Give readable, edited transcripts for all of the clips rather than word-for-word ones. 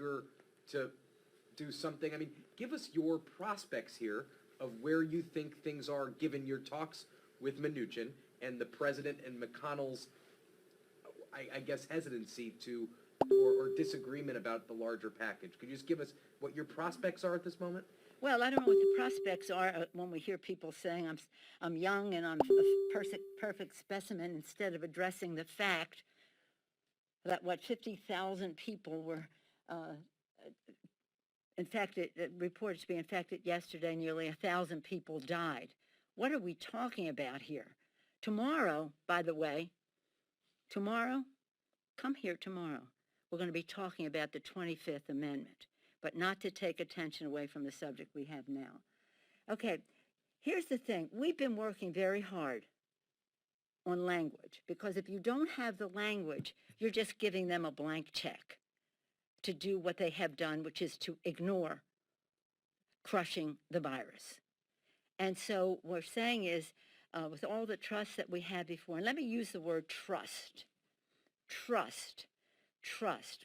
eager to do something? I mean, give us your prospects here of where you think things are, given your talks with Mnuchin and the president and McConnell's, I guess, hesitancy to or disagreement about the larger package. Could you just give us what your prospects are at this moment? Well, I don't know what the prospects are when we hear people saying I'm young and I'm a perfect specimen, instead of addressing the fact that 50,000 people were infected, reported to be infected yesterday. Nearly 1,000 people died. What are we talking about here? Tomorrow, by the way, come here tomorrow. We're going to be talking about the 25th Amendment, but not to take attention away from the subject we have now. Okay, here's the thing. We've been working very hard on language, because if you don't have the language, you're just giving them a blank check to do what they have done, which is to ignore crushing the virus. And so what we're saying is, with all the trust that we had before, and let me use the word trust,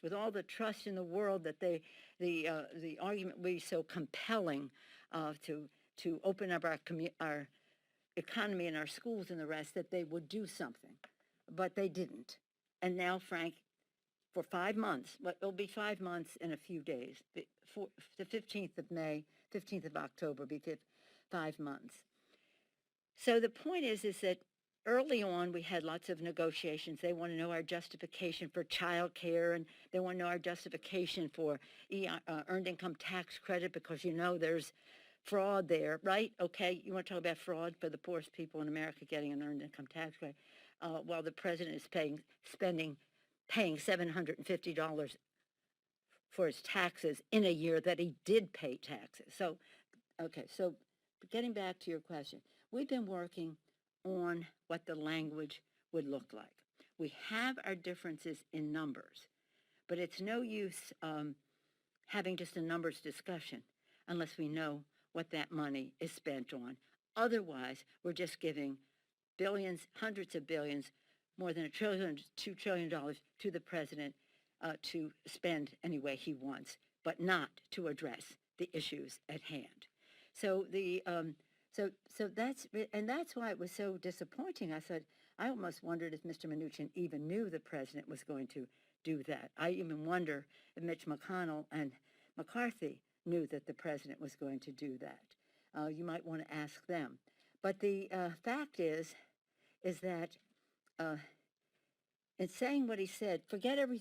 with all the trust in the world that the argument would be so compelling to open up our economy and our schools and the rest, that they would do something, but they didn't. And now, Frank, for 5 months, it'll be 5 months in a few days, the 15th of May, 15th of October, be 5 months. So the point is that early on, we had lots of negotiations. They want to know our justification for child care, and they want to know our justification for earned income tax credit, because, there's fraud there, right? Okay, you want to talk about fraud for the poorest people in America getting an earned income tax credit, while the president is paying $750 for his taxes in a year that he did pay taxes. So, okay, so getting back to your question, we've been working on what the language would look like. We have our differences in numbers, but it's no use having just a numbers discussion unless we know what that money is spent on. Otherwise, we're just giving billions, hundreds of billions, more than $1 trillion, $2 trillion to the president to spend any way he wants, but not to address the issues at hand. So that's why it was so disappointing. I almost wondered if Mr. Mnuchin even knew the president was going to do that. I even wonder if Mitch McConnell and McCarthy knew that the president was going to do that. You might want to ask them. But the fact is that in saying what he said, forget everything